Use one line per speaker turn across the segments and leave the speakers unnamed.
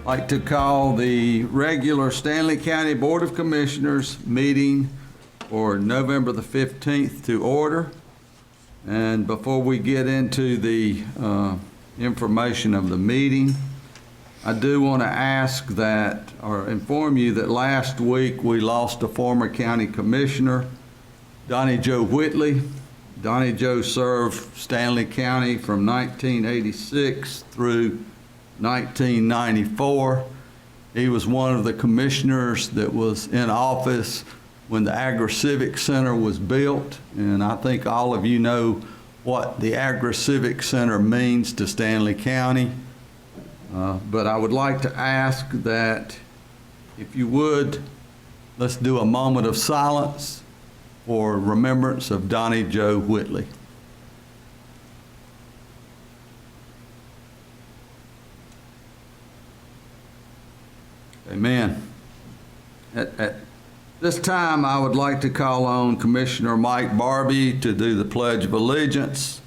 I'd like to call the regular Stanley County Board of Commissioners meeting for November the 15th to order. And before we get into the information of the meeting, I do want to ask that, or inform you that last week we lost a former county commissioner, Donnie Joe Whitley. Donnie Joe served Stanley County from 1986 through 1994. He was one of the commissioners that was in office when the Agri-Civic Center was built, and I think all of you know what the Agri-Civic Center means to Stanley County. But I would like to ask that, if you would, let's do a moment of silence for remembrance of Donnie Joe Whitley. Amen. At this time, I would like to call on Commissioner Mike Barbie to do the Pledge of Allegiance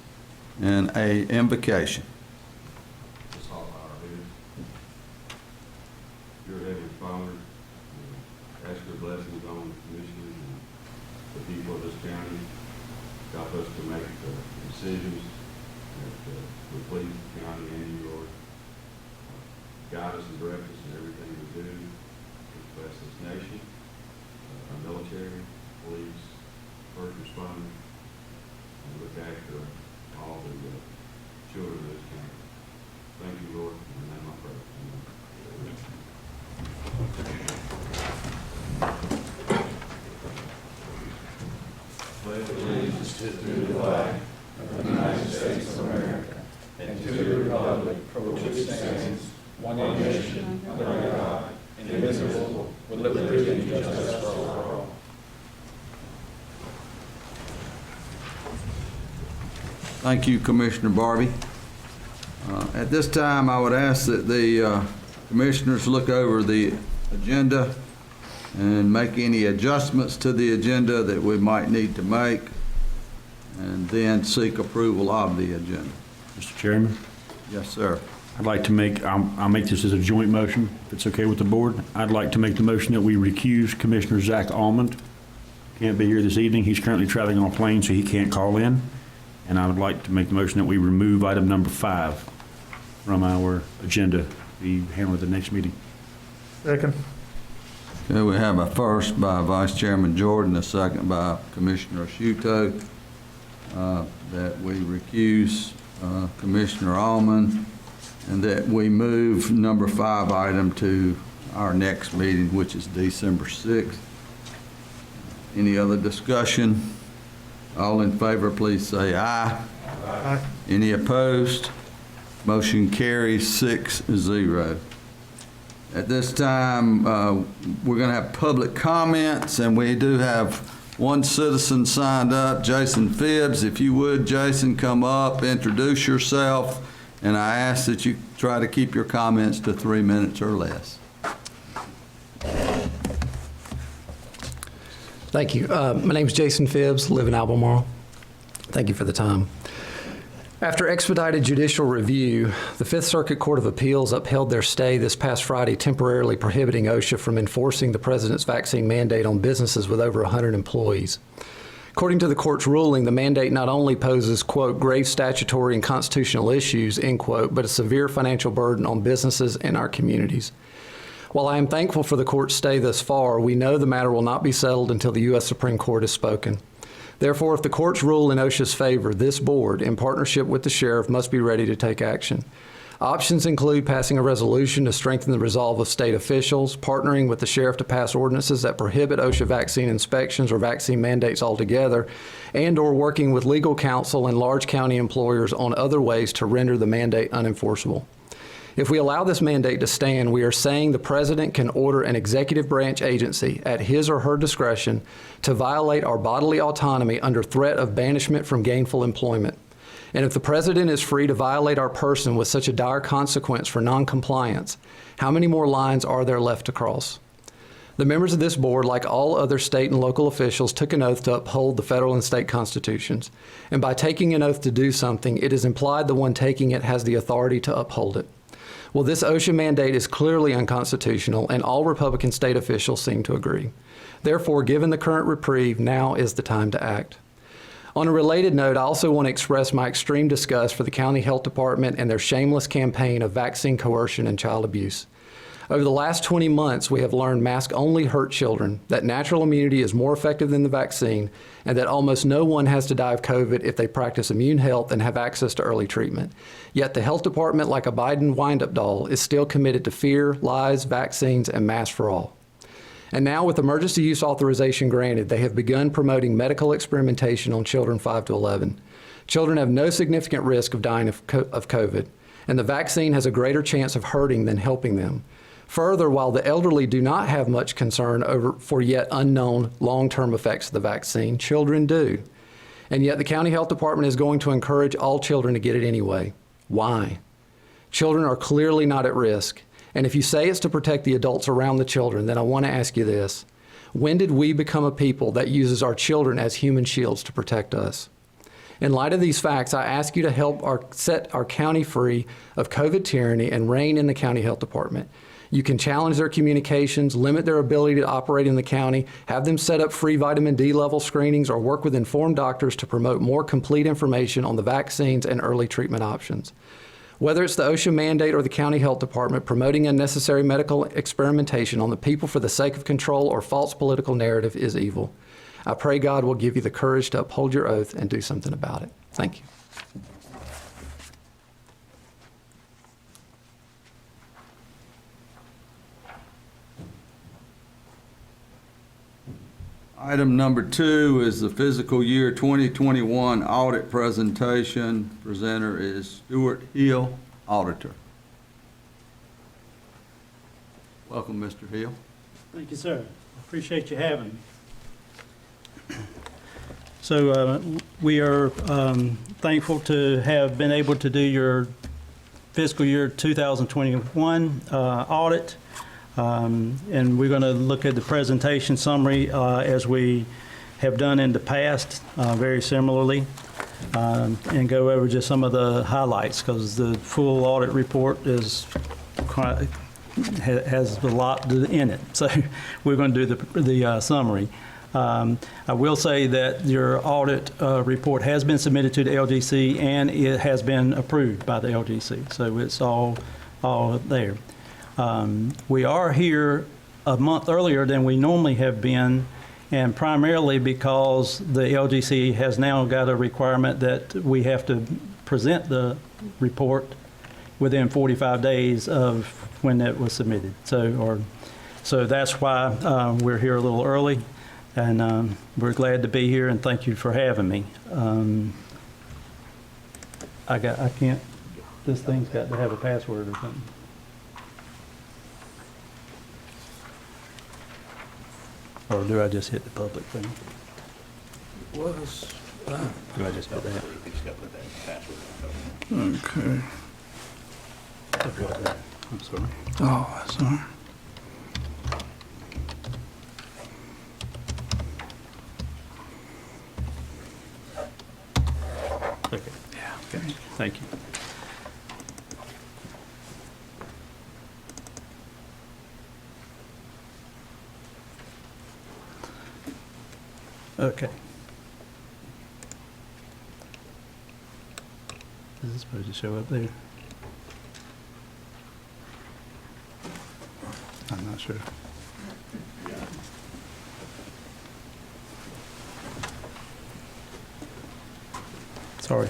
and an invocation.
Your Heavenly Father, ask your blessings on the commissioners and the people of this county. Help us to make decisions that will please the county and you, Lord. Guide us and direct us in everything we do. Bless this nation, our military, police, first responders, and look after all the children of this county. Thank you, Lord. In the name I pray.
Pledge allegiance to the flag of the United States of America and to the republic for which it stands, one nation, under God, indivisible, with liberty and justice for all.
Thank you, Commissioner Barbie. At this time, I would ask that the commissioners look over the agenda and make any adjustments to the agenda that we might need to make, and then seek approval of the agenda.
Mr. Chairman?
Yes, sir.
I'd like to make, I'll make this as a joint motion, if it's okay with the board. I'd like to make the motion that we recuse Commissioner Zach Almond. Can't be here this evening. He's currently traveling on a plane, so he can't call in. And I would like to make the motion that we remove item number 5 from our agenda, be handled at the next meeting.
Second.
Okay, we have a first by Vice Chairman Jordan, a second by Commissioner Shuto, that we recuse Commissioner Almond, and that we move number 5 item to our next meeting, which is December 6th. Any other discussion? All in favor, please say aye.
Aye.
Any opposed? Motion carries 6-0. At this time, we're going to have public comments, and we do have one citizen signed up, Jason Phibbs. If you would, Jason, come up, introduce yourself, and I ask that you try to keep your comments to 3 minutes or less.
Thank you. My name is Jason Phibbs, live in Albemarle. Thank you for the time. After expedited judicial review, the Fifth Circuit Court of Appeals upheld their stay this past Friday, temporarily prohibiting OSHA from enforcing the president's vaccine mandate on businesses with over 100 employees. According to the court's ruling, the mandate not only poses, quote, grave statutory and constitutional issues, end quote, but a severe financial burden on businesses and our communities. While I am thankful for the court's stay thus far, we know the matter will not be settled until the U.S. Supreme Court has spoken. Therefore, if the courts rule in OSHA's favor, this board, in partnership with the sheriff, must be ready to take action. Options include passing a resolution to strengthen the resolve of state officials, partnering with the sheriff to pass ordinances that prohibit OSHA vaccine inspections or vaccine mandates altogether, and/or working with legal counsel and large county employers on other ways to render the mandate unenforceable. If we allow this mandate to stand, we are saying the president can order an executive branch agency at his or her discretion to violate our bodily autonomy under threat of banishment from gainful employment. And if the president is free to violate our person with such a dire consequence for noncompliance, how many more lines are there left to cross? The members of this board, like all other state and local officials, took an oath to uphold the federal and state constitutions. And by taking an oath to do something, it is implied the one taking it has the authority to uphold it. Well, this OSHA mandate is clearly unconstitutional, and all Republican state officials seem to agree. Therefore, given the current reprieve, now is the time to act. On a related note, I also want to express my extreme disgust for the county health department and their shameless campaign of vaccine coercion and child abuse. Over the last 20 months, we have learned masks only hurt children, that natural immunity is more effective than the vaccine, and that almost no one has to die of COVID if they practice immune health and have access to early treatment. Yet the health department, like a Biden wind-up doll, is still committed to fear, lies, vaccines, and masks for all. And now, with emergency use authorization granted, they have begun promoting medical experimentation on children 5 to 11. Children have no significant risk of dying of COVID, and the vaccine has a greater chance of hurting than helping them. Further, while the elderly do not have much concern for yet unknown long-term effects of the vaccine, children do. And yet the county health department is going to encourage all children to get it anyway. Why? Children are clearly not at risk. And if you say it's to protect the adults around the children, then I want to ask you this. When did we become a people that uses our children as human shields to protect us? In light of these facts, I ask you to help set our county free of COVID tyranny and rein in the county health department. You can challenge their communications, limit their ability to operate in the county, have them set up free vitamin D level screenings, or work with informed doctors to promote more complete information on the vaccines and early treatment options. Whether it's the OSHA mandate or the county health department promoting unnecessary medical experimentation on the people for the sake of control or false political narrative is evil. I pray God will give you the courage to uphold your oath and do something about it. Thank you.
Item number 2 is the fiscal year 2021 audit presentation. Presenter is Stuart Hill, auditor. Welcome, Mr. Hill.
Thank you, sir. Appreciate you having me. So we are thankful to have been able to do your fiscal year 2021 audit. And we're going to look at the presentation summary as we have done in the past, very similarly, and go over just some of the highlights, because the full audit report is has a lot in it. So we're going to do the summary. I will say that your audit report has been submitted to the LGC, and it has been approved by the LGC. So it's all there. We are here a month earlier than we normally have been, and primarily because the LGC has now got a requirement that we have to present the report within 45 days of when it was submitted. So that's why we're here a little early, and we're glad to be here, and thank you for having me. I can't, this thing's got to have a password or something. Or do I just hit the public thing? Do I just hit that?
Okay.
I'm sorry.
Oh, that's all right.
Okay.
Yeah, okay.
Thank you. Okay. Is this supposed to show up there? I'm not sure. Sorry.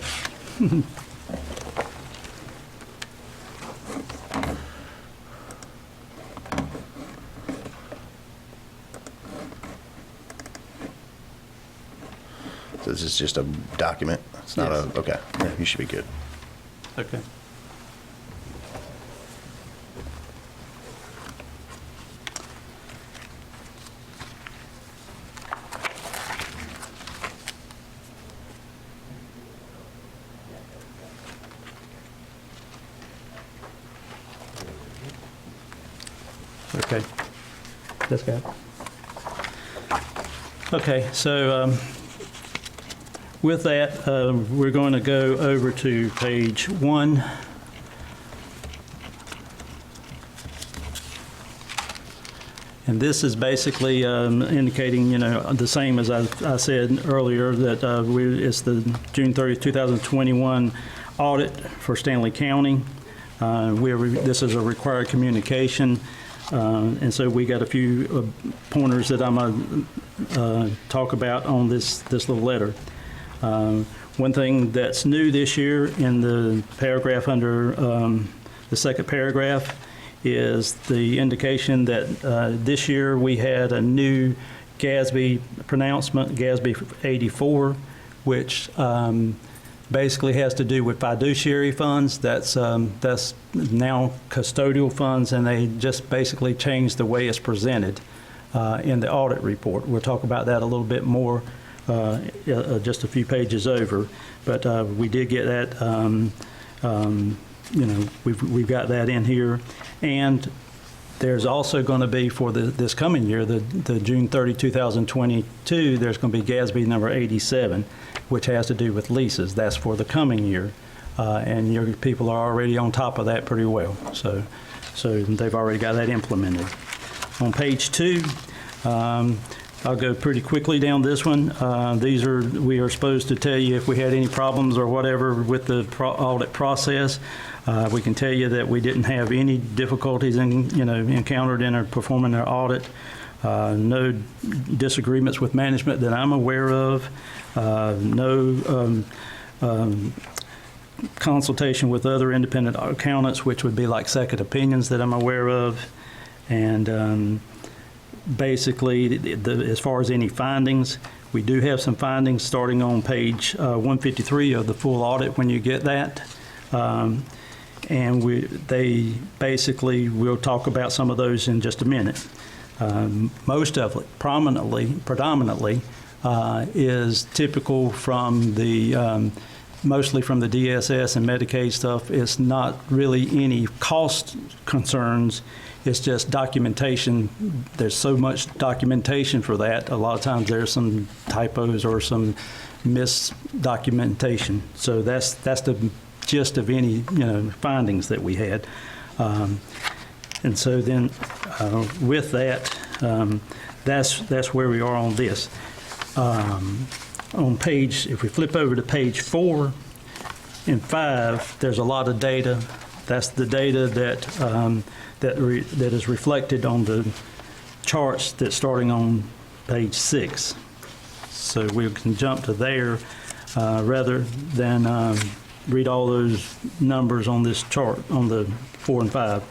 So this is just a document? It's not
Yes.
okay. Yeah, you should be good.
Okay. Okay. That's good. Okay, so with that, we're going to go over to page 1 And this is basically indicating, the same as I said earlier, that it's the June 30th, 2021 audit for Stanley County. This is a required communication, and so we got a few pointers that I'm going to talk about on this little letter. One thing that's new this year in the paragraph under the second paragraph is the indication that this year we had a new GASB pronouncement, GASB 84, which basically has to do with fiduciary funds. That's now custodial funds, and they just basically changed the way it's presented in the audit report. We'll talk about that a little bit more just a few pages over, but we did get that. We've got that in here, and there's also going to be for this coming year, the June 30, 2022, there's going to be GASB number 87, which has to do with leases. That's for the coming year, and your people are already on top of that pretty well. So they've already got that implemented. On page 2, I'll go pretty quickly down this one. We are supposed to tell you if we had any problems or whatever with the audit process. We can tell you that we didn't have any difficulties encountered in performing our audit. No disagreements with management that I'm aware of. No consultation with other independent accountants, which would be like second opinions that I'm aware of. And basically, as far as any findings, we do have some findings starting on page 153 of the full audit when you get that. And we'll talk about some of those in just a minute. Most of it, predominantly, is typical from mostly from the DSS and Medicaid stuff. It's not really any cost concerns. It's just documentation. There's so much documentation for that. A lot of times there's some typos or some misdocumentation. So that's the gist of any findings that we had. And so then with that, that's where we are on this. On page, if we flip over to page 4 and 5, there's a lot of data. That's the data that is reflected on the charts that's starting on page 6. So we can jump to there rather than read all those numbers on this chart on the 4 and 5.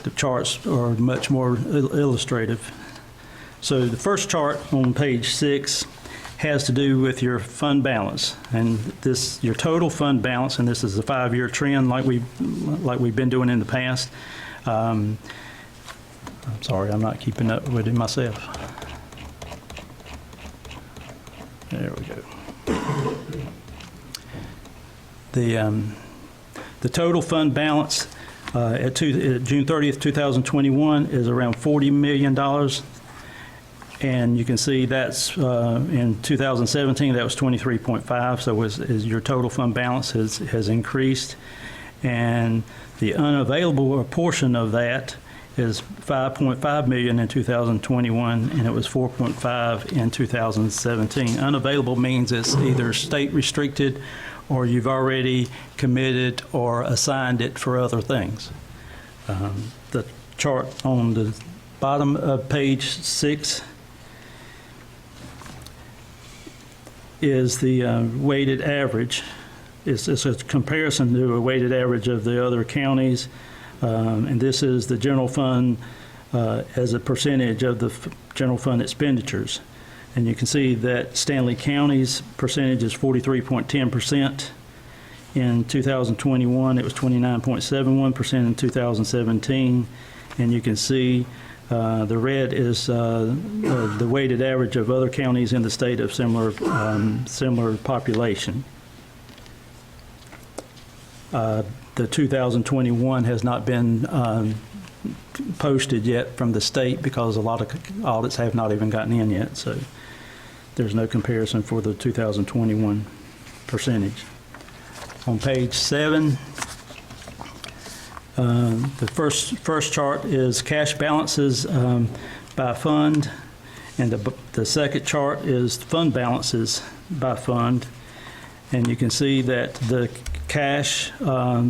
The charts are much more illustrative. So the first chart on page 6 has to do with your fund balance, and your total fund balance, and this is a 5-year trend like we've been doing in the past. I'm sorry, I'm not keeping up with it myself. There we go. The total fund balance at June 30th, 2021 is around $40 million. And you can see that's in 2017, that was 23.5. So your total fund balance has increased. And the unavailable portion of that is $5.5 million in 2021, and it was $4.5 in 2017. Unavailable means it's either state restricted or you've already committed or assigned it for other things. The chart on the bottom of page 6 is the weighted average. It's a comparison to a weighted average of the other counties, and this is the general fund as a percentage of the general fund expenditures. And you can see that Stanley County's percentage is 43.10%. In 2021, it was 29.71% in 2017. And you can see the red is the weighted average of other counties in the state of similar population. The 2021 has not been posted yet from the state because a lot of audits have not even gotten in yet. So there's no comparison for the 2021 percentage. On page 7, The first chart is cash balances by fund, and the second chart is fund balances by fund. And you can see that the cash, by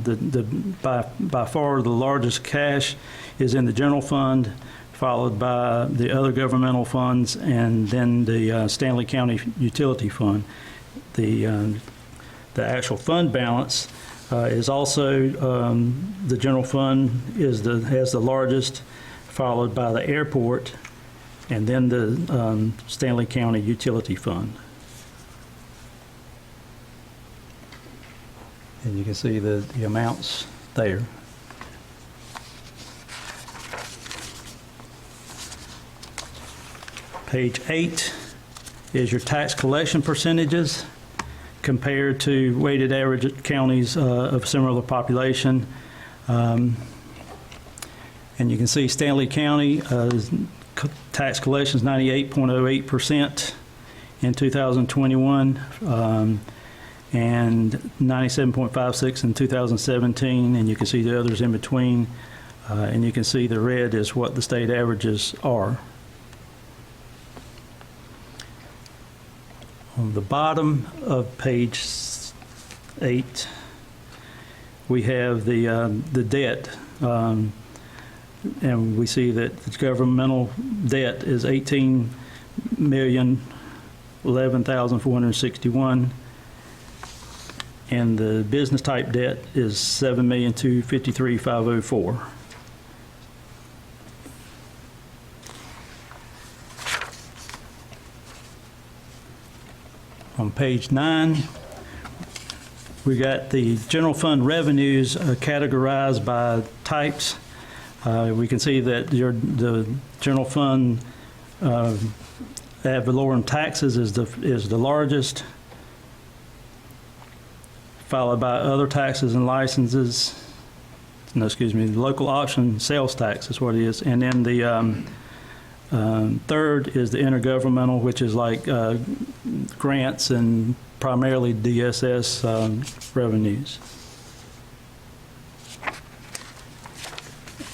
far the largest cash is in the general fund, followed by the other governmental funds, and then the Stanley County Utility Fund. The actual fund balance is also, the general fund has the largest, followed by the airport, and then the Stanley County Utility Fund. And you can see the amounts there. Page 8 is your tax collection percentages compared to weighted average counties of similar population. And you can see Stanley County tax collections 98.08% in 2021. And 97.56 in 2017, and you can see the others in between, and you can see the red is what the state averages are. On the bottom of page 8, we have the debt, and we see that the governmental debt is $18,011,461. And the business type debt is $7,253,504. On page 9, we got the general fund revenues categorized by types. We can see that the general fund ad valorem taxes is the largest, followed by other taxes and licenses. No, excuse me, the local option sales tax is what it is. And then the third is the intergovernmental, which is like grants and primarily DSS revenues.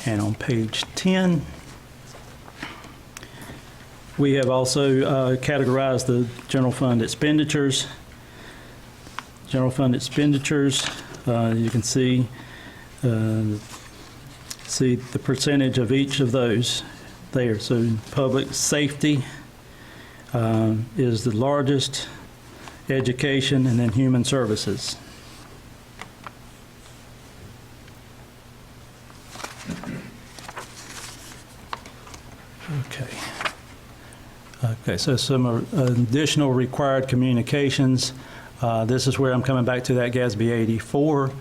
And on page 10, we have also categorized the general fund expenditures. General fund expenditures, you can see the percentage of each of those there. So public safety is the largest, education, and then human services. Okay, so some additional required communications. This is where I'm coming back to that GASB 84.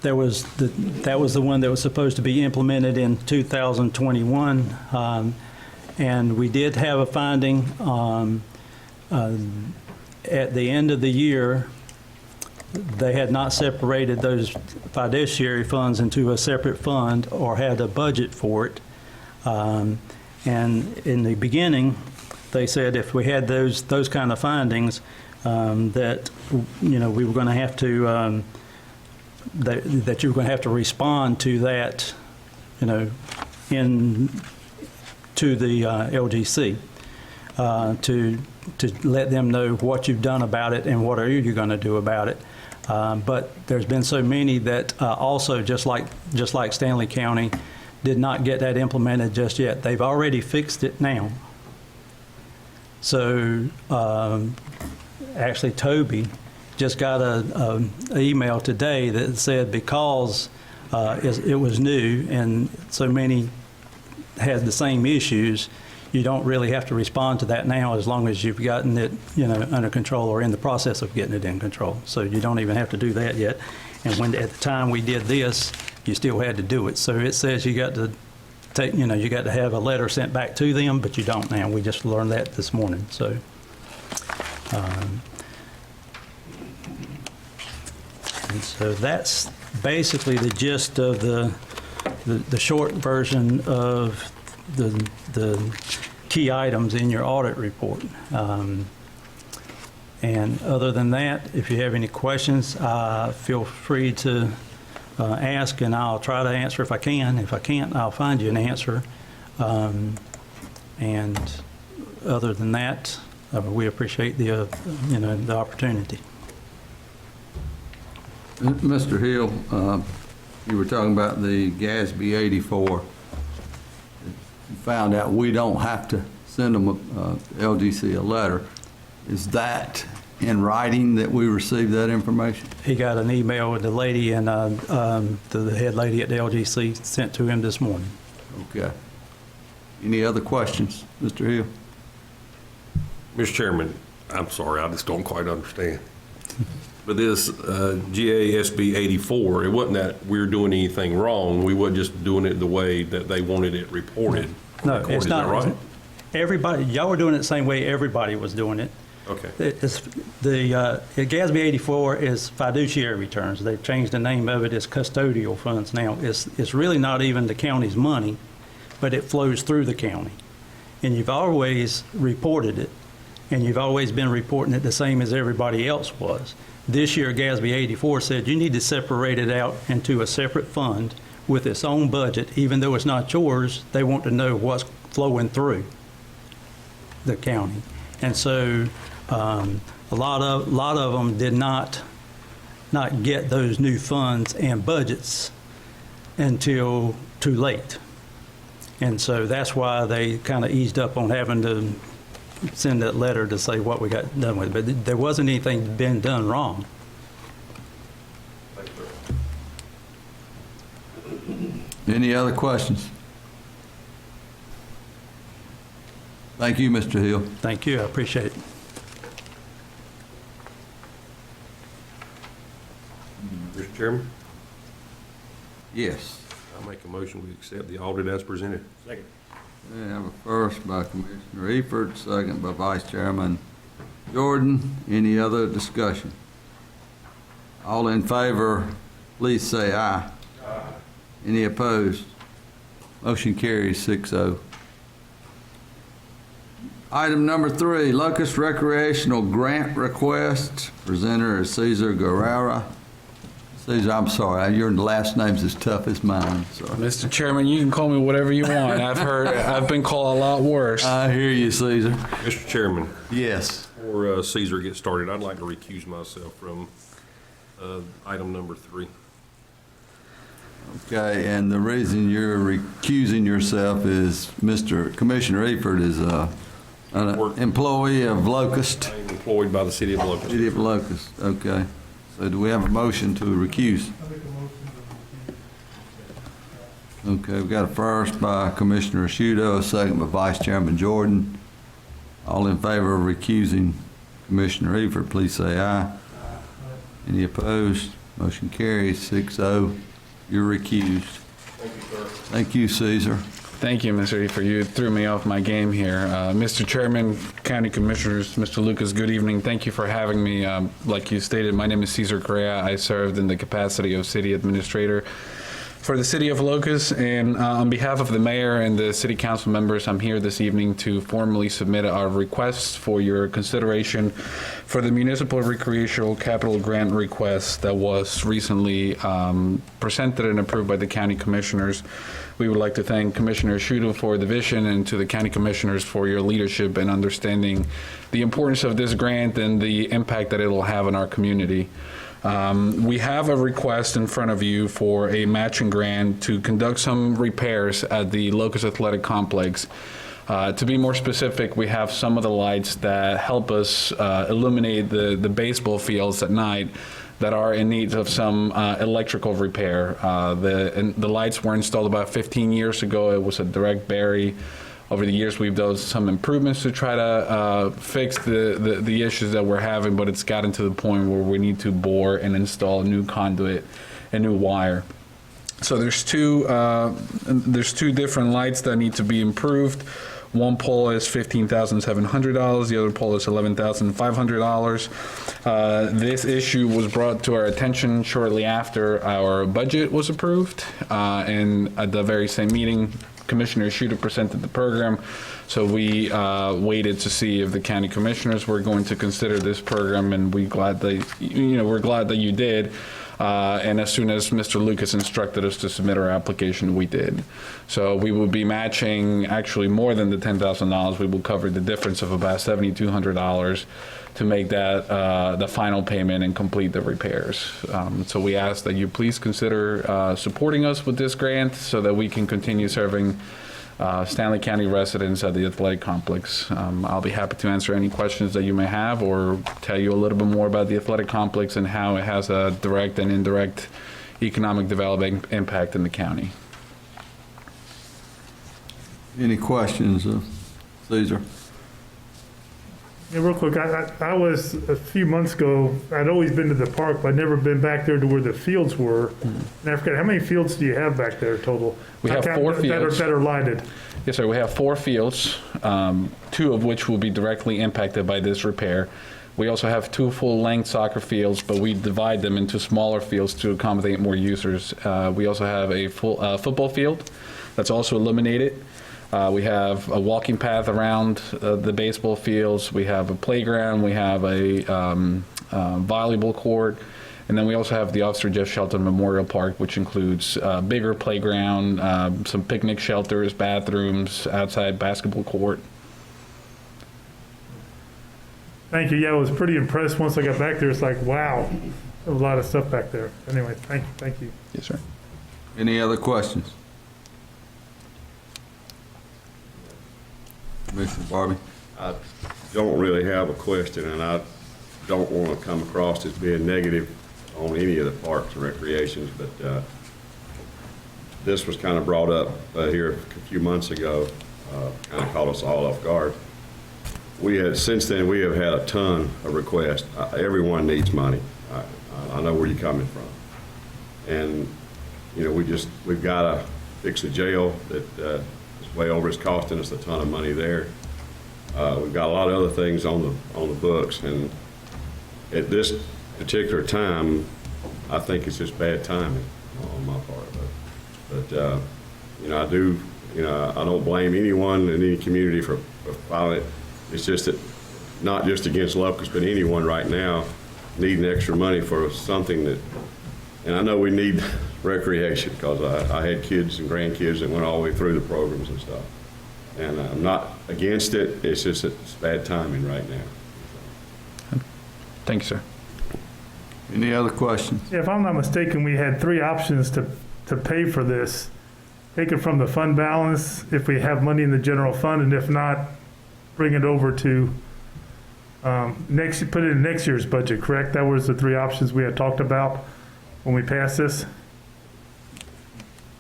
That was the one that was supposed to be implemented in 2021, and we did have a finding at the end of the year. They had not separated those fiduciary funds into a separate fund or had a budget for it. And in the beginning, they said if we had those kind of findings, that we were going to have to that you were going to have to respond to that, to the LGC to let them know what you've done about it and what are you going to do about it. But there's been so many that also just like Stanley County did not get that implemented just yet. They've already fixed it now. So actually Toby just got an email today that said because it was new and so many had the same issues, you don't really have to respond to that now as long as you've gotten it under control or in the process of getting it in control. So you don't even have to do that yet. And when at the time we did this, you still had to do it. So it says you got to take, you got to have a letter sent back to them, but you don't now. We just learned that this morning. So and so that's basically the gist of the short version of the key items in your audit report. And other than that, if you have any questions, feel free to ask, and I'll try to answer if I can. If I can't, I'll find you an answer. And other than that, we appreciate the, the opportunity.
Mr. Hill, you were talking about the GASB 84. You found out we don't have to send them, LGC, a letter. Is that in writing that we received that information?
He got an email with the lady and the head lady at the LGC sent to him this morning.
Okay. Any other questions, Mr. Hill?
Mr. Chairman, I'm sorry, I just don't quite understand. But this GASB 84, it wasn't that we were doing anything wrong. We weren't just doing it the way that they wanted it reported.
No,
recorded.
it's
Is
not.
that right?
Everybody, y'all were doing it the same way everybody was doing it.
Okay.
It's the GASB 84 is fiduciary returns. They've changed the name of it as custodial funds now. It's really not even the county's money, but it flows through the county. And you've always reported it, and you've always been reporting it the same as everybody else was. This year, GASB 84 said you need to separate it out into a separate fund with its own budget. Even though it's not yours, they want to know what's flowing through the county. And so a lot of them did not get those new funds and budgets until too late. And so that's why they kind of eased up on having to send that letter to say what we got done with it. But there wasn't anything been done wrong.
Any other questions? Thank you, Mr. Hill.
Thank you. I appreciate it.
Mr. Chairman,
Yes.
I make a motion we accept the audit as presented.
Second.
We have a first by Commissioner Eford, second by Vice Chairman Jordan. Any other discussion? All in favor, please say aye. Aye. Any opposed? Motion carries 6-0. Item number 3, Locus Recreational Grant Request. Presenter is Cesar Guerrera. Cesar, I'm sorry, your last name's as tough as mine, sorry.
Mr. Chairman, you can call me whatever you want. I've been called a lot worse.
I hear you, Cesar.
Mr. Chairman,
Yes.
before Caesar gets started, I'd like to recuse myself from item number 3.
Okay, and the reason you're recusing yourself is Commissioner Eford is an employee of Locust,
I am employed by the city of Locust.
City of Locust, okay. So do we have a motion to recuse? Okay, we've got a first by Commissioner Shudo, a second by Vice Chairman Jordan. All in favor of recusing Commissioner Eford, please say aye. Any opposed? Motion carries 6-0. You're recused.
Thank you, sir.
Thank you, Caesar.
Thank you, Mr. Efer. You threw me off my game here. Mr. Chairman, County Commissioners, Mr. Lucas, good evening. Thank you for having me. Like you stated, my name is Cesar Correa. I served in the capacity of City Administrator for the City of Locust, and on behalf of the Mayor and the City Council members, I'm here this evening to formally submit our requests for your consideration for the Municipal Recreational Capital Grant request that was recently presented and approved by the County Commissioners. We would like to thank Commissioner Shudo for the vision and to the County Commissioners for your leadership and understanding the importance of this grant and the impact that it will have on our community. We have a request in front of you for a matching grant to conduct some repairs at the Locust Athletic Complex. To be more specific, we have some of the lights that help us illuminate the baseball fields at night that are in need of some electrical repair. The lights were installed about 15 years ago. It was a direct bury. Over the years, we've done some improvements to try to fix the issues that we're having, but it's gotten to the point where we need to bore and install a new conduit and new wire. So there's two different lights that need to be improved. One pole is $15,700. The other pole is $11,500. This issue was brought to our attention shortly after our budget was approved, and at the very same meeting, Commissioner Shuter presented the program, so we waited to see if the county commissioners were going to consider this program, and we're glad that you did. And as soon as Mr. Lucas instructed us to submit our application, we did. So we will be matching actually more than the $10,000. We will cover the difference of about $7,200 to make that the final payment and complete the repairs. So we ask that you please consider supporting us with this grant so that we can continue serving Stanley County residents at the athletic complex. I'll be happy to answer any questions that you may have or tell you a little bit more about the athletic complex and how it has a direct and indirect economic development impact in the county.
Any questions, Caesar?
Yeah, real quick, I was, a few months ago, I'd always been to the park, but I'd never been back there to where the fields were. And I forget, how many fields do you have back there total?
We have 4 fields.
That are lighted.
Yes, sir. We have 4 fields, 2 of which will be directly impacted by this repair. We also have 2 full-length soccer fields, but we divide them into smaller fields to accommodate more users. We also have a full football field that's also illuminated. We have a walking path around the baseball fields. We have a playground. We have a volleyball court. And then we also have the Officer Jeff Shelton Memorial Park, which includes a bigger playground, some picnic shelters, bathrooms, outside basketball court.
Thank you. Yeah, I was pretty impressed once I got back there. It's like, wow, there's a lot of stuff back there. Anyway, thank you.
Yes, sir.
Any other questions? Commissioner Barbie?
I don't really have a question, and I don't want to come across as being negative on any of the parks and recreations, but this was kind of brought up here a few months ago, kind of caught us all off guard. Since then, we have had a ton of requests. Everyone needs money. I know where you're coming from. And, you know, we've got to fix the jail that is way over. It's costing us a ton of money there. We've got a lot of other things on the books, and at this particular time, I think it's just bad timing on my part. But you know, I don't blame anyone in any community for filing it. It's just that, not just against Locus, but anyone right now needing extra money for something that, and I know we need recreation, because I had kids and grandkids that went all the way through the programs and stuff. And I'm not against it, it's just that it's bad timing right now.
Thank you, sir.
Any other questions?
Yeah, if I'm not mistaken, we had 3 options to pay for this. Take it from the fund balance if we have money in the general fund, and if not, bring it over to put it in next year's budget, correct? That was the 3 options we had talked about when we passed this?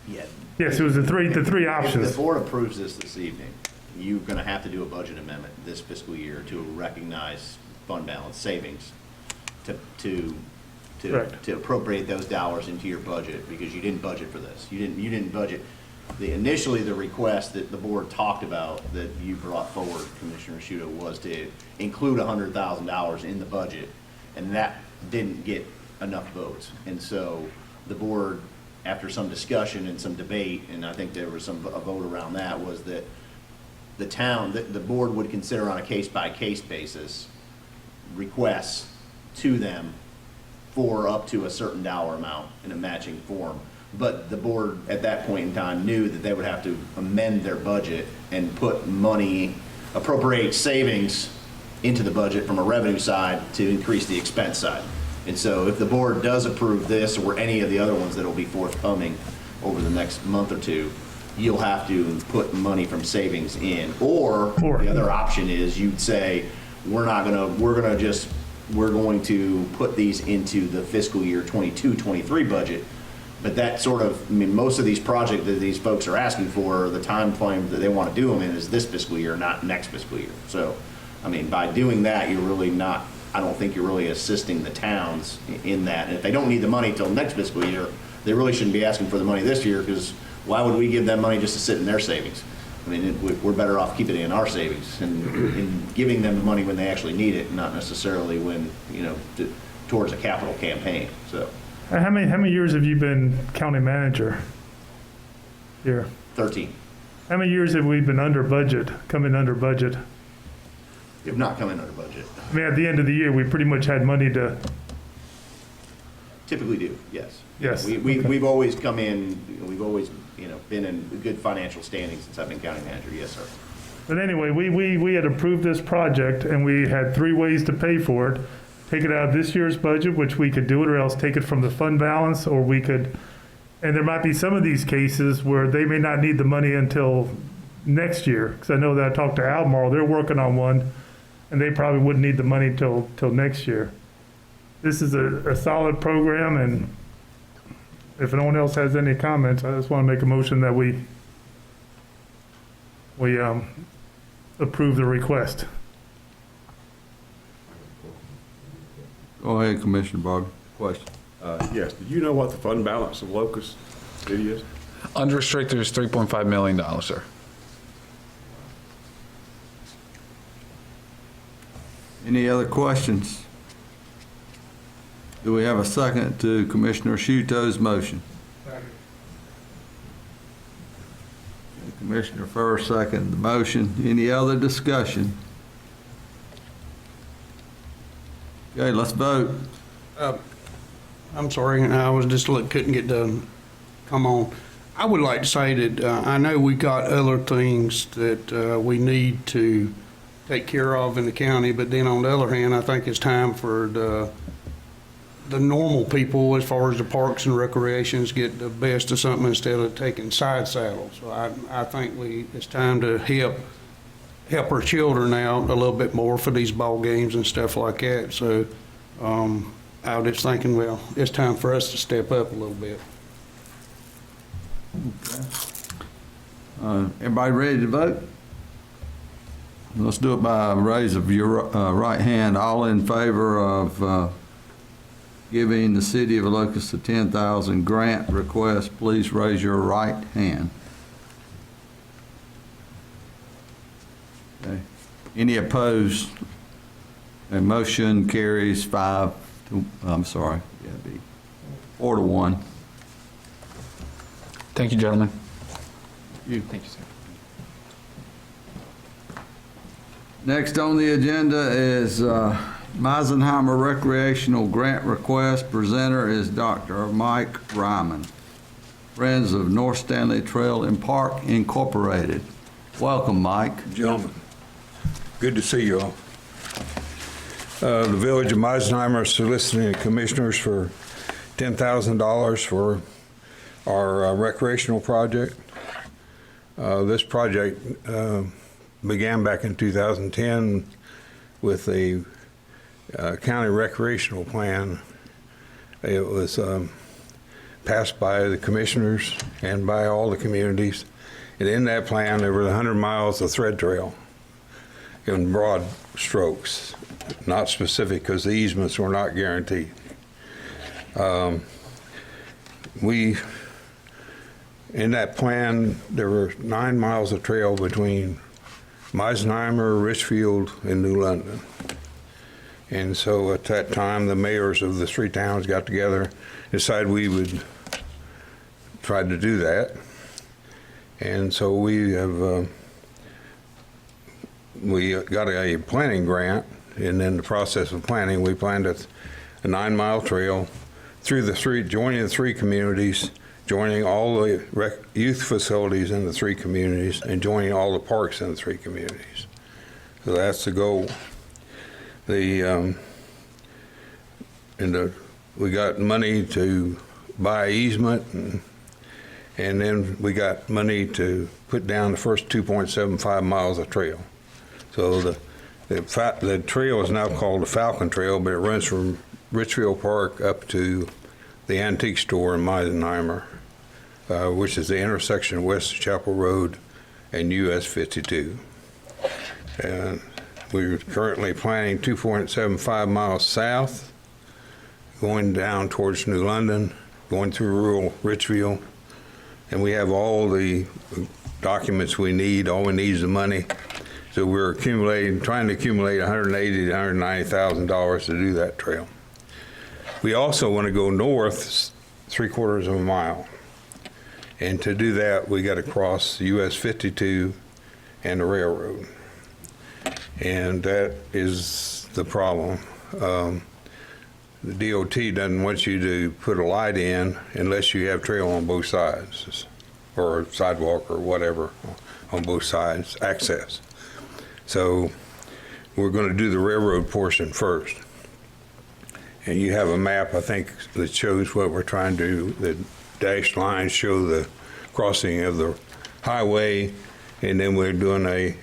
Yeah.
Yes, it was the three
If
options.
the board approves this evening, you're going to have to do a budget amendment this fiscal year to recognize fund balance savings
Correct.
to appropriate those dollars into your budget, because you didn't budget for this. You didn't budget. Initially, the request that the board talked about that you brought forward, Commissioner Shuto, was to include $100,000 in the budget, and that didn't get enough votes. And so the board, after some discussion and some debate, and I think there was a vote around that, was that the board would consider on a case-by-case basis requests to them for up to a certain dollar amount in a matching form. But the board at that point in time knew that they would have to amend their budget and put money, appropriate savings into the budget from a revenue side to increase the expense side. And so if the board does approve this or any of the other ones that will be forthcoming over the next month or two, you'll have to put money from savings in. Or the other option is you'd say, we're going to put these into the fiscal year 22-23 budget. But that sort of, I mean, most of these projects that these folks are asking for, the time frame that they want to do them in is this fiscal year, not next fiscal year. So, I mean, by doing that, you're really not, I don't think you're really assisting the towns in that. And if they don't need the money till next fiscal year, they really shouldn't be asking for the money this year, because why would we give them money just to sit in their savings? I mean, we're better off keeping it in our savings and giving them the money when they actually need it, not necessarily when, towards a capital campaign, so.
How many years have you been county manager here?
13.
How many years have we been under budget, coming under budget?
If not coming under budget.
I mean, at the end of the year, we pretty much had money to,
Typically do, yes.
Yes,
We've always come in, we've always, been in good financial standing since I've been county manager, yes, sir.
but anyway, we had approved this project and we had 3 ways to pay for it. Take it out of this year's budget, which we could do it, or else take it from the fund balance, or we could, and there might be some of these cases where they may not need the money until next year. Because I know that I talked to Albemarle, they're working on one, and they probably wouldn't need the money till next year. This is a solid program, and if no one else has any comments, I just want to make a motion that we approve the request.
Go ahead, Commissioner Boggs. Question.
Yes, do you know what the fund balance of Locus City is?
Unrestricted is $3.5 million, sir.
Any other questions? Do we have a second to Commissioner Shuto's motion? Commissioner first, second the motion. Any other discussion? Okay, let's vote.
I'm sorry, I was just couldn't get done. Come on. I would like to say that I know we got other things that we need to take care of in the county, but then on the other hand, I think it's time for the normal people, as far as the parks and recreations, get the best of something instead of taking side saddles. So I think it's time to help our children out a little bit more for these ball games and stuff like that. So I was just thinking, well, it's time for us to step up a little bit.
Everybody ready to vote? Let's do it by a raise of your right hand. All in favor of giving the city of Locus a $10,000 grant request, please raise your right hand. Okay. Any opposed? A motion carries 4 to 1.
Thank you, gentlemen.
Thank you, sir.
Next on the agenda is Meisenheimer Recreational Grant Request. Presenter is Dr. Mike Ryman, Friends of North Stanley Trail and Park Incorporated. Welcome, Mike.
Gentlemen, good to see you all. The Village of Meisenheimer is soliciting the commissioners for $10,000 for our recreational project. This project began back in 2010 with a county recreational plan. It was passed by the commissioners and by all the communities. And in that plan, there were 100 miles of thread trail in broad strokes, not specific because the easements were not guaranteed. In that plan, there were 9 miles of trail between Meisenheimer, Richfield, and New London. And so at that time, the mayors of the 3 towns got together, decided we would try to do that. And so we got a planning grant, and in the process of planning, we planned a 9-mile trail through joining the 3 communities, joining all the youth facilities in the 3 communities, and joining all the parks in the 3 communities. So that's the goal. We got money to buy easement, and then we got money to put down the first 2.75 miles of trail. So the trail is now called the Falcon Trail, but it runs from Richfield Park up to the antique store in Meisenheimer, which is the intersection of West Chapel Road and US 52. And we're currently planning 2.75 miles south, going down towards New London, going through rural Richfield, and we have all the documents we need. All we need is the money. So we're trying to accumulate $180,000 to $190,000 to do that trail. We also want to go north 3/4 of a mile. And to do that, we got to cross US 52 and the railroad. And that is the problem. The DOT doesn't want you to put a light in unless you have trail on both sides, or sidewalk or whatever on both sides, access. So we're going to do the railroad portion first. And you have a map, I think, that shows what we're trying to do. The dashed lines show the crossing of the highway, and then we're doing a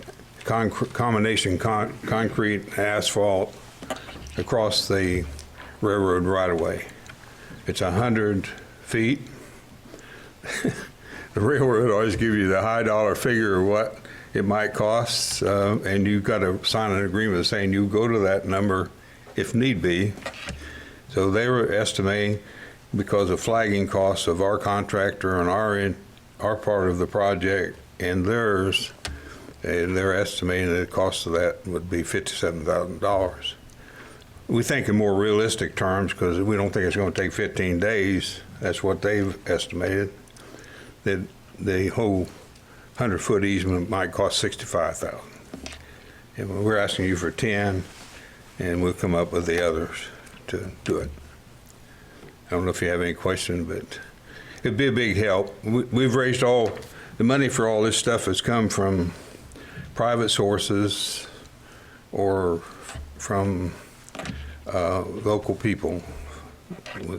combination concrete asphalt across the railroad right-of-way. It's 100 feet. The railroad always give you the high dollar figure of what it might cost, and you've got to sign an agreement saying you go to that number if need be. So they were estimating, because of flagging costs of our contractor and our part of the project and theirs, and they're estimating the cost of that would be $57,000. We think in more realistic terms, because we don't think it's going to take 15 days. That's what they've estimated. That the whole 100-foot easement might cost $65,000. And we're asking you for 10, and we'll come up with the others to do it. I don't know if you have any question, but it'd be a big help. We've raised all the money for all this stuff has come from private sources or from local people.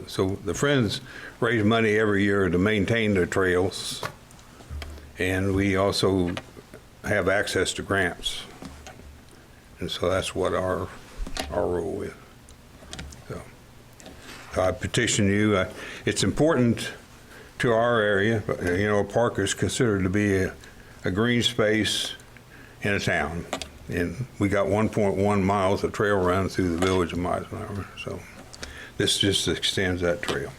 So the Friends raise money every year to maintain the trails, and we also have access to grants. And so that's what our role is. So I petition you. It's important to our area. You know, a park is considered to be a green space in a town. And we got 1.1 miles of trail run through the village of Meisenheimer. So this just extends that trail.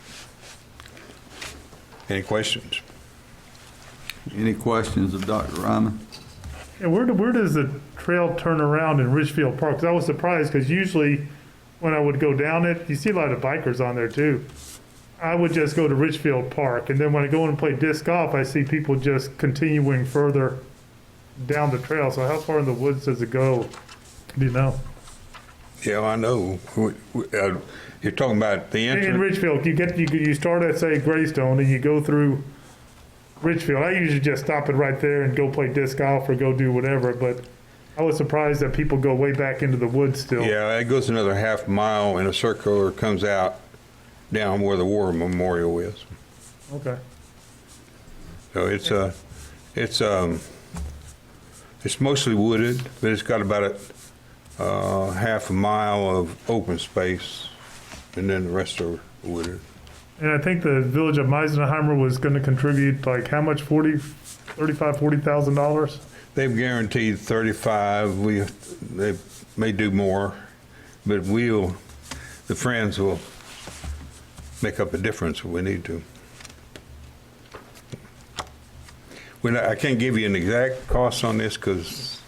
Any questions?
Any questions of Dr. Ryman?
And where does the trail turn around in Ridgefield Park? 'Cause I was surprised, because usually when I would go down it, you see a lot of bikers on there too. I would just go to Ridgefield Park, and then when I go and play disc golf, I see people just continuing further down the trail. So how far in the woods does it go? Do you know?
Yeah, I know. You're talking about the entrance?
In Ridgefield, you start at, say, Greystone, and you go through Ridgefield. I usually just stop it right there and go play disc golf or go do whatever, but I was surprised that people go way back into the woods still.
Yeah, it goes another half mile in a circle, or comes out down where the war memorial is.
Okay.
So it's mostly wooded, but it's got about a half a mile of open space, and then the rest are wooded.
And I think the village of Meisenheimer was going to contribute, like, how much, $40,000?
They've guaranteed 35. They may do more, but the Friends will make up a difference if we need to. I can't give you an exact cost on this because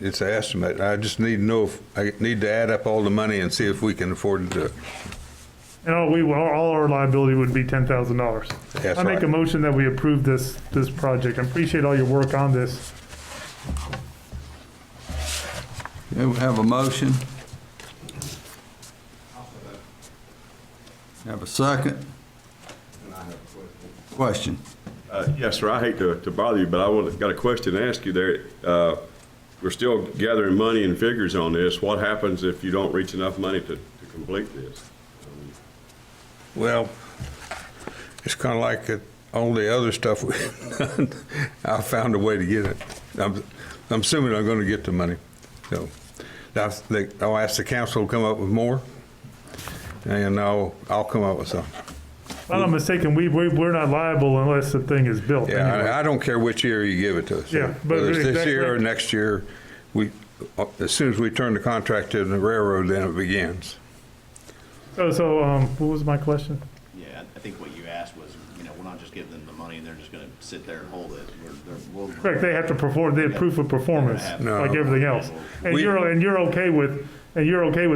it's an estimate. I just need to know if I need to add up all the money and see if we can afford to do it.
And all our liability would be $10,000.
That's
I make
right.
a motion that we approve this project. I appreciate all your work on this.
Okay, we have a motion. Have a second? Question?
Yes, sir, I hate to bother you, but got a question to ask you there. We're still gathering money and figures on this. What happens if you don't reach enough money to complete this?
Well, it's kind of like all the other stuff we've done. I found a way to get it. I'm assuming I'm going to get the money. So I'll ask the council to come up with more, and I'll come up with some.
If I'm not mistaken, we're not liable unless the thing is built.
Yeah,
anyway.
I don't care which year you give it to us.
Yeah, but
whether it's this
exactly.
year or next year, as soon as we turn the contract to the railroad, then it begins.
So what was my question?
Yeah, I think what you asked was, we're not just giving them the money and they're just going to sit there and hold it.
Correct, they have to perform, they have proof of performance,
No.
like everything else. And
We-
you're okay with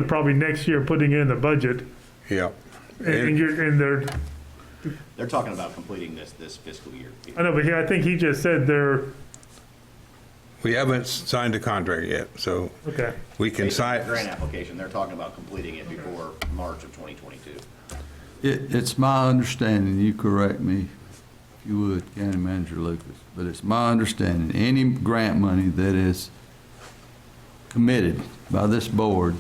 probably next year putting it in the budget,
Yeah.
and they're,
They're talking about completing this fiscal year.
I know, but I think he just said they're,
We haven't signed a contract yet, so
okay.
we can
Based on
sign.
the grant application, they're talking about completing it before March of 2022.
It's my understanding, you correct me if you would, County Manager Lucas, but it's my understanding, any grant money that is committed by this board,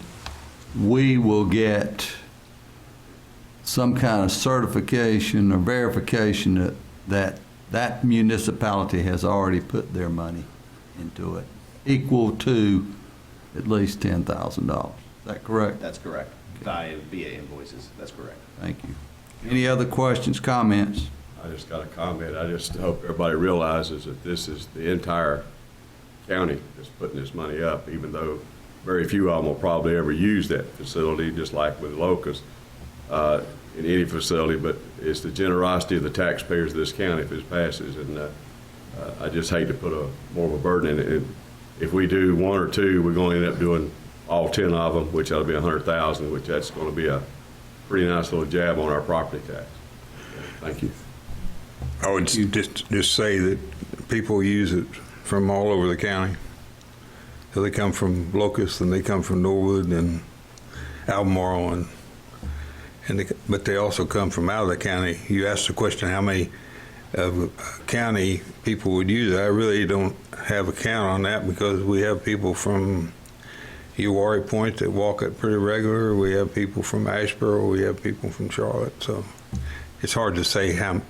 we will get some kind of certification or verification that municipality has already put their money into it, equal to at least $10,000. Is that correct?
That's correct. Via invoices, that's correct.
Thank you. Any other questions, comments?
I just got a comment. I just hope everybody realizes that this is the entire county that's putting this money up, even though very few of them will probably ever use that facility, just like with Locus, in any facility, but it's the generosity of the taxpayers of this county if this passes, and I just hate to put more of a burden in it. If we do one or two, we're going to end up doing all 10 of them, which ought to be 100,000, which that's going to be a pretty nice little jab on our property tax. Thank you.
I would just say that people use it from all over the county. So they come from Locus and they come from Norwood and Albemarle, but they also come from out of the county. You asked the question how many county people would use it. I really don't have a count on that because we have people from Uwharrie Point that walk it pretty regular. We have people from Asheboro. We have people from Charlotte. So it's hard to say how,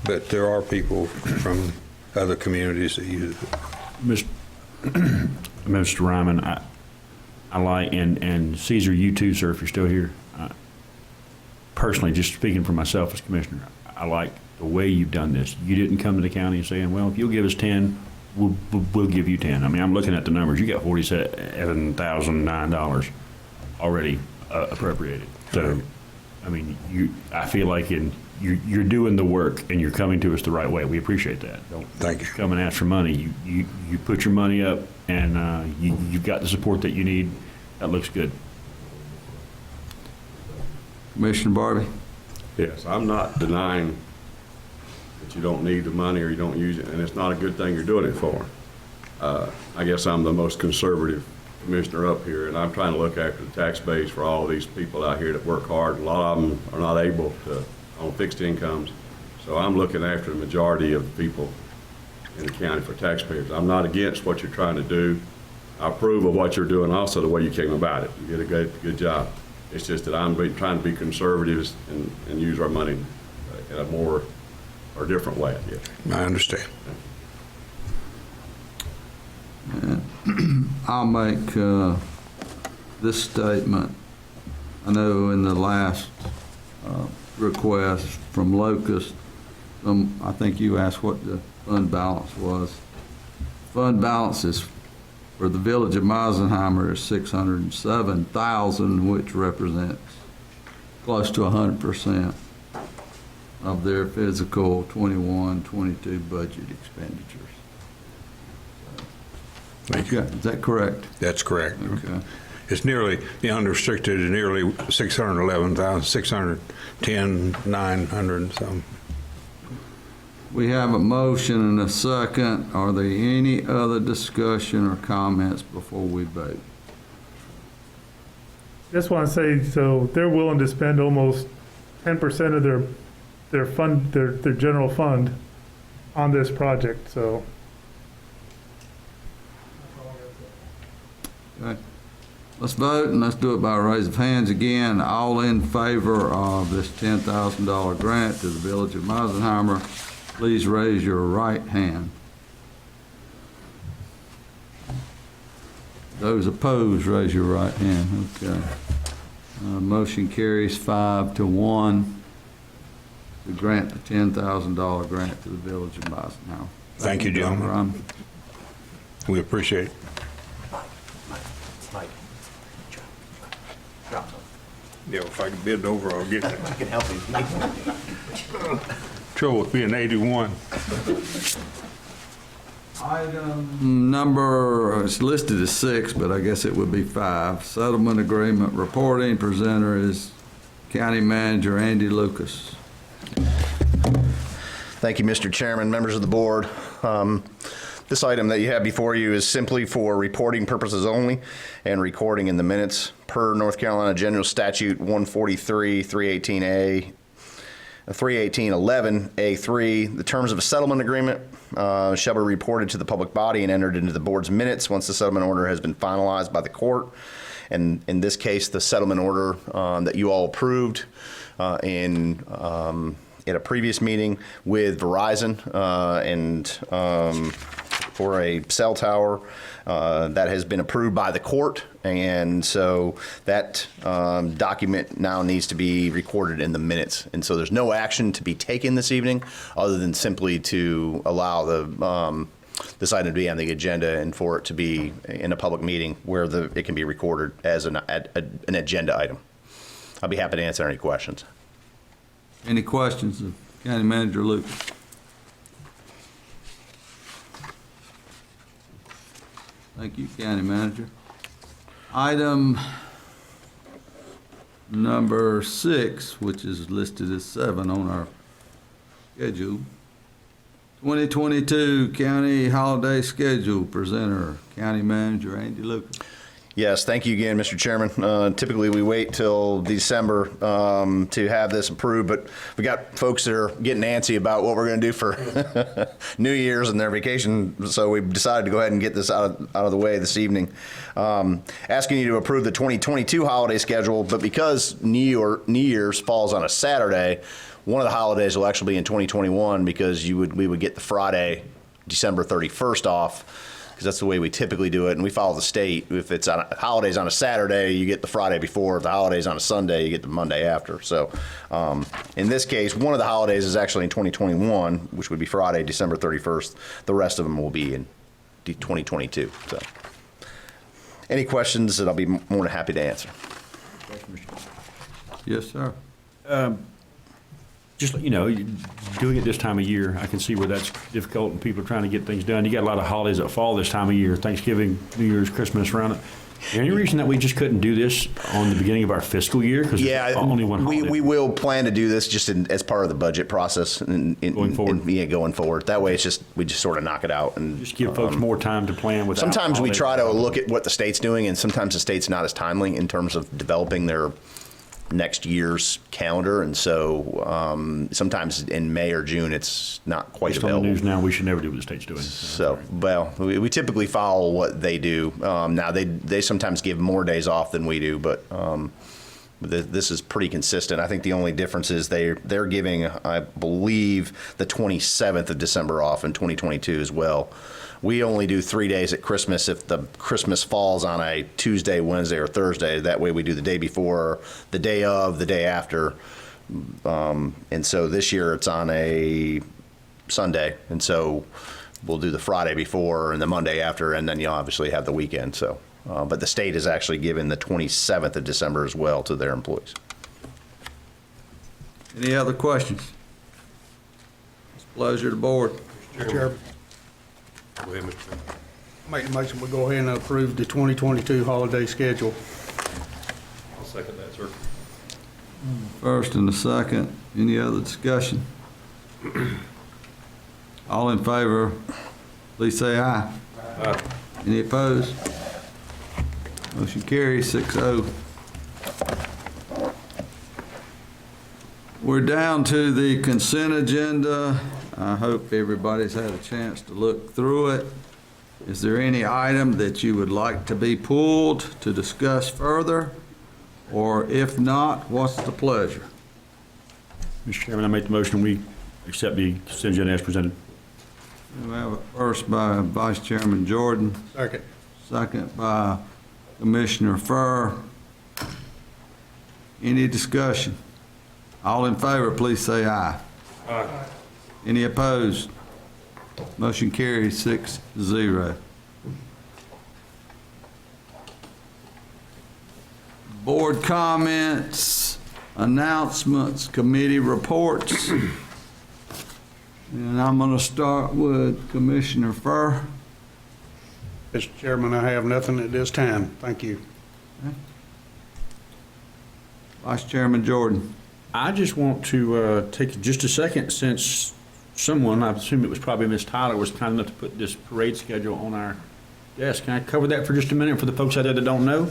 but there are people from other communities that use it.
Mr. Ryman, I like, and Caesar, you too, sir, if you're still here. Personally, just speaking for myself as commissioner, I like the way you've done this. You didn't come to the county and saying, well, if you'll give us 10, we'll give you 10. I mean, I'm looking at the numbers. You got $47,009 already appropriated. So, I mean, I feel like you're doing the work and you're coming to us the right way. We appreciate that.
Thank you.
Come and ask for money. You put your money up and you've got the support that you need. That looks good.
Commissioner Barbie?
Yes, I'm not denying that you don't need the money or you don't use it, and it's not a good thing you're doing it for. I guess I'm the most conservative commissioner up here, and I'm trying to look after the tax base for all of these people out here that work hard. A lot of them are not able to, on fixed incomes, so I'm looking after the majority of the people in the county for taxpayers. I'm not against what you're trying to do. I approve of what you're doing, also the way you came about it. You did a good job. It's just that I'm trying to be conservative and use our money in a more or different way, I guess.
I understand.
I'll make this statement. I know in the last request from Locus, I think you asked what the fund balance was. Fund balance is for the village of Meisenheimer is $607,000, which represents close to 100% of their fiscal 21-22 budget expenditures.
Thank you.
Is that correct?
That's correct.
Okay.
It's nearly, the unrestricted is nearly 611,000, 610, 900 and some.
We have a motion and a second. Are there any other discussion or comments before we vote?
Just want to say, so they're willing to spend almost 10% of their fund, their general fund on this project, so.
Okay. Let's vote, and let's do it by a raise of hands again. All in favor of this $10,000 grant to the village of Meisenheimer, please raise your right hand. Those opposed, raise your right hand. Okay. Motion carries 5-1 to grant the $10,000 grant to the village of Meisenheimer.
Thank you, gentlemen. We appreciate it.
Mike, drop them.
Yeah, if I can bend over, I'll get it.
I can help you.
Trouble with being 81.
Item number, it's listed as 6, but I guess it would be 5. Settlement agreement reporting. Presenter is County Manager Andy Lucas.
Thank you, Mr. Chairman, members of the board. This item that you have before you is simply for reporting purposes only and recording in the minutes per North Carolina General Statute 143, 318A, 318.11A3. The terms of a settlement agreement shall be reported to the public body and entered into the board's minutes once the settlement order has been finalized by the court. And in this case, the settlement order that you all approved at a previous meeting with Verizon for a cell tower that has been approved by the court. And so that document now needs to be recorded in the minutes. And so there's no action to be taken this evening other than simply to allow this item to be on the agenda and for it to be in a public meeting where it can be recorded as an agenda item. I'll be happy to answer any questions.
Any questions of County Manager Lucas? Thank you, County Manager. Item number 6, which is listed as 7 on our schedule. 2022 County Holiday Schedule. Presenter, County Manager Andy Lucas.
Yes, thank you again, Mr. Chairman. Typically, we wait till December to have this approved, but we got folks that are getting antsy about what we're going to do for New Year's and their vacation, so we decided to go ahead and get this out of the way this evening. Asking you to approve the 2022 holiday schedule, but because New Year's falls on a Saturday, one of the holidays will actually be in 2021 because we would get the Friday, December 31st off. Because that's the way we typically do it, and we follow the state. If it's on holidays on a Saturday, you get the Friday before. If the holidays on a Sunday, you get the Monday after. So in this case, one of the holidays is actually in 2021, which would be Friday, December 31st. The rest of them will be in 2022. So any questions that I'll be more than happy to answer.
Yes, sir.
Just, doing it this time of year, I can see where that's difficult and people are trying to get things done. You got a lot of holidays that fall this time of year, Thanksgiving, New Year's, Christmas, around it. Is there any reason that we just couldn't do this on the beginning of our fiscal year? Because only one holiday.
We will plan to do this just as part of the budget process
Going forward.
Going forward. That way, we just sort of knock it out and
Just give folks more time to plan without
sometimes we
holidays.
try to look at what the state's doing, and sometimes the state's not as timely in terms of developing their next year's calendar, and so sometimes in May or June it's not quite
Based on
available.
the news now, we should never do what the state's doing.
So, well, we typically follow what they do. Now they sometimes give more days off than we do, but this is pretty consistent. I think the only difference is they're giving, I believe, the 27th of December off in 2022 as well. We only do 3 days at Christmas if the Christmas falls on a Tuesday, Wednesday, or Thursday. That way we do the day before, the day of, the day after. And so this year it's on a Sunday. And so we'll do the Friday before and the Monday after, and then you'll obviously have the weekend. So, but the state is actually giving the 27th of December as well to their employees.
Any other questions? It's a pleasure to board.
Mr. Chairman,
Go ahead, Mr. Chairman.
make the motion, we go ahead and approve the 2022 holiday schedule.
I'll second that, sir.
First and a second. Any other discussion? All in favor, please say aye.
Aye.
Any opposed? Motion carries 6-0. We're down to the consent agenda. I hope everybody's had a chance to look through it. Is there any item that you would like to be pulled to discuss further? Or if not, what's the pleasure?
Mr. Chairman, I make the motion we accept the consent agenda as presented.
We have a first by Vice Chairman Jordan,
Second.
second by Commissioner Furr. Any discussion? All in favor, please say aye.
Aye.
Any opposed? Motion carries 6-0. Board comments, announcements, committee reports. And I'm going to start with Commissioner Furr.
Mr. Chairman, I have nothing at this time. Thank you.
Vice Chairman Jordan.
I just want to take just a second, since someone, I assume it was probably Miss Tyler, was kind enough to put this parade schedule on our desk. Can I cover that for just a minute for the folks out there that don't know?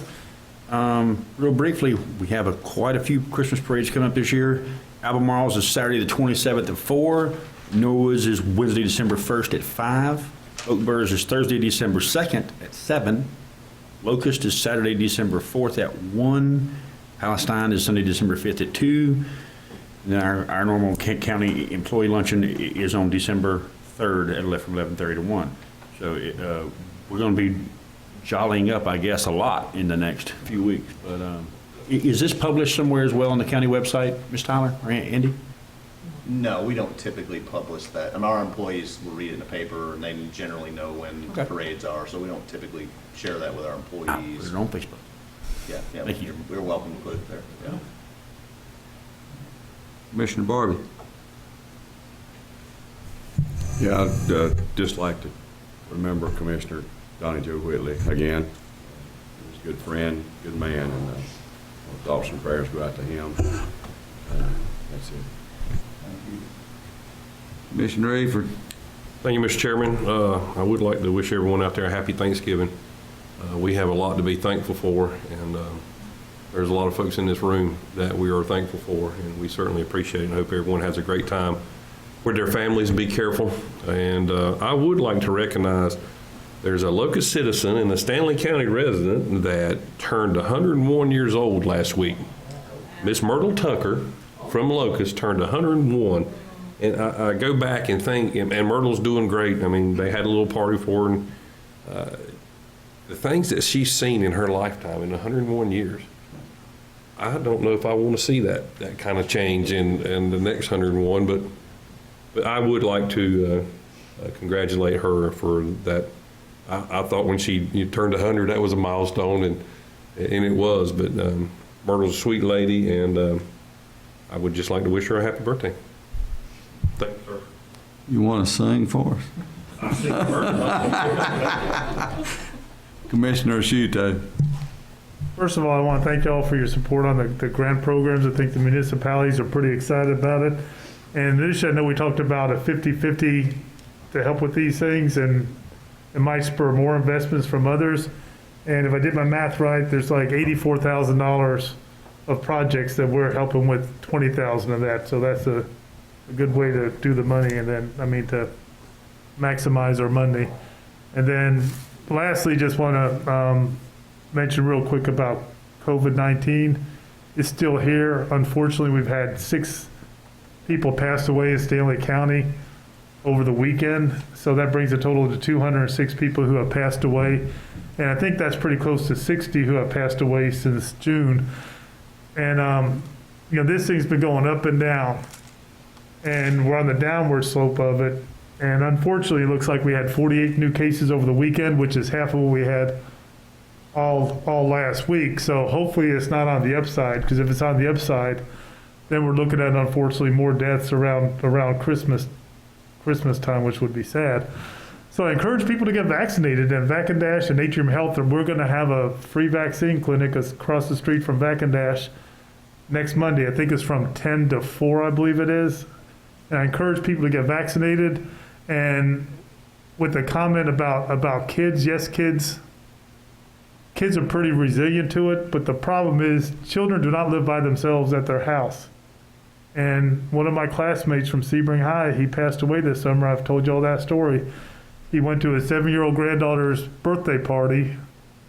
Real briefly, we have quite a few Christmas parades coming up this year. Albemarle's is Saturday the 27th at 4. Norwood's is Wednesday, December 1st at 5. Oakburgh's is Thursday, December 2nd at 7. Locust is Saturday, December 4th at 1. Palestine is Sunday, December 5th at 2. And then our normal county employee luncheon is on December 3rd at from 11:30 to 1. So we're going to be jollying up, I guess, a lot in the next few weeks. But is this published somewhere as well on the county website, Ms. Tyler or Andy?
No, we don't typically publish that. And our employees will read it in the paper, and they generally know when parades are, so we don't typically share that with our employees.
Put it on Facebook.
Yeah,
Thank you.
We're welcome to put it there. Yeah.
Commissioner Barbie.
Yeah, I'd just like to remember Commissioner Donnie Joe Whitley again. He was a good friend, good man, and thoughts and prayers go out to him. That's it.
Commissioner Eford.
Thank you, Mr. Chairman. I would like to wish everyone out there a happy Thanksgiving. We have a lot to be thankful for, and there's a lot of folks in this room that we are thankful for, and we certainly appreciate it and hope everyone has a great time with their families and be careful. And I would like to recognize there's a Locus citizen and a Stanley County resident that turned 101 years old last week. Miss Myrtle Tucker from Locus turned 101. And I go back and think, and Myrtle's doing great. I mean, they had a little party for her. And, the things that she's seen in her lifetime in 101 years, I don't know if I want to see that kind of change in the next 101, but I would like to congratulate her for that. I thought when she turned 100, that was a milestone, and it was, but Myrtle's a sweet lady, and I would just like to wish her a happy birthday. Thank you, sir.
You want to sing for us? Commissioner Shuto.
First of all, I want to thank y'all for your support on the grant programs. I think the municipalities are pretty excited about it. And this, I know we talked about a 50-50 to help with these things, and it might spur more investments from others. And if I did my math right, there's like $84,000 of projects that we're helping with 20,000 of that. So that's a good way to do the money, and then, to maximize our money. And then lastly, just want to mention real quick about COVID-19. It's still here. Unfortunately, we've had 6 people pass away in Stanley County over the weekend. So that brings a total to 206 people who have passed away. And I think that's pretty close to 60 who have passed away since June. And, this thing's been going up and down. And we're on the downward slope of it. And unfortunately, it looks like we had 48 new cases over the weekend, which is half of what we had all last week. So hopefully it's not on the upside, because if it's on the upside, then we're looking at, unfortunately, more deaths around Christmas time, which would be sad. So I encourage people to get vaccinated. And Vac and Dash and Atrium Health, we're going to have a free vaccine clinic across the street from Vac and Dash next Monday. I think it's from 10 to 4, I believe it is. And I encourage people to get vaccinated. And with the comment about kids, yes, kids are pretty resilient to it, but the problem is children do not live by themselves at their house. And one of my classmates from Sebring High, he passed away this summer. I've told you all that story. He went to his 7-year-old granddaughter's birthday party,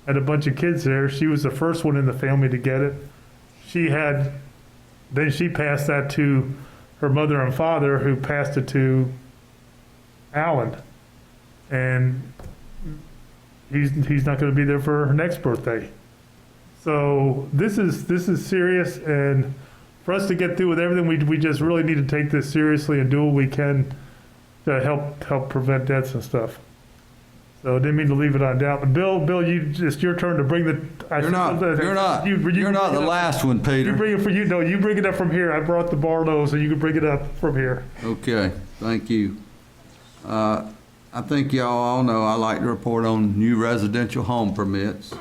had a bunch of kids there. She was the first one in the family to get it. Then she passed that to her mother and father, who passed it to Alan. And he's not going to be there for her next birthday. So this is serious, and for us to get through with everything, we just really need to take this seriously and do what we can to help prevent deaths and stuff. So I didn't mean to leave it on doubt. But Bill, it's your turn to bring the.
You're not the last one, Peter.
You bring it you bring it up from here. I brought the bar low, so you can bring it up from here.
Okay, thank you. I think y'all all know I like to report on new residential home permits.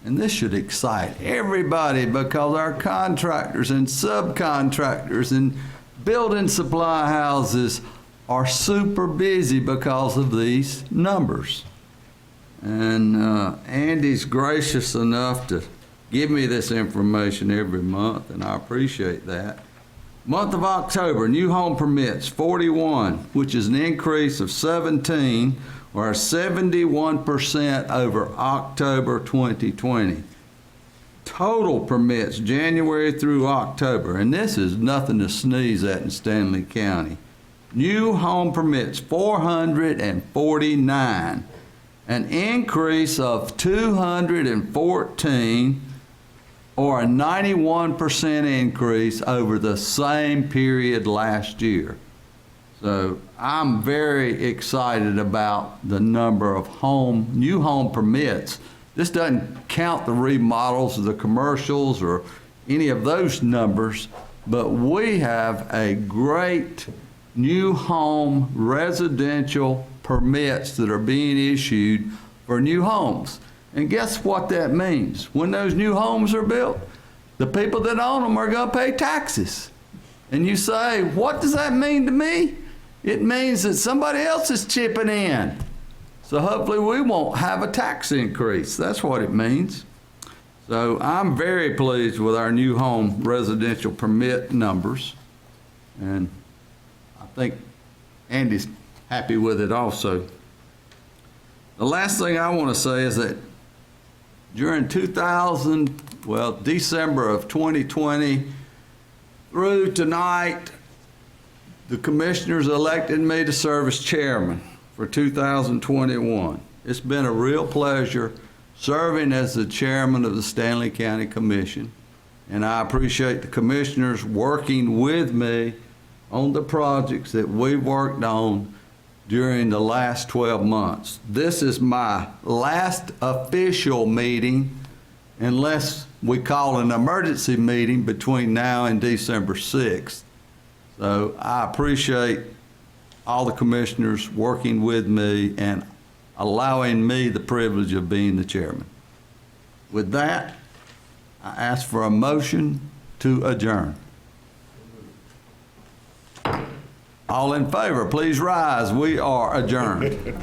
And this should excite everybody, because our contractors and subcontractors and building supply houses are super busy because of these numbers. And Andy's gracious enough to give me this information every month, and I appreciate that. Month of October, new home permits, 41, which is an increase of 17, or 71% over October 2020. Total permits, January through October, and this is nothing to sneeze at in Stanley County. New home permits, 449, an increase of 214, or a 91% increase over the same period last year. So I'm very excited about the number of new home permits. This doesn't count the remodels or the commercials or any of those numbers, but we have a great new home residential permits that are being issued for new homes. And guess what that means? When those new homes are built, the people that own them are going to pay taxes. And you say, what does that mean to me? It means that somebody else is chipping in. So hopefully we won't have a tax increase. That's what it means. So I'm very pleased with our new home residential permit numbers. And I think Andy's happy with it also. The last thing I want to say is that during December of 2020 through tonight, the commissioners elected me to serve as chairman for 2021. It's been a real pleasure serving as the chairman of the Stanley County Commission, and I appreciate the commissioners working with me on the projects that we've worked on during the last 12 months. This is my last official meeting, unless we call an emergency meeting between now and December 6th. So I appreciate all the commissioners working with me and allowing me the privilege of being the chairman. With that, I ask for a motion to adjourn. All in favor, please rise. We are adjourned.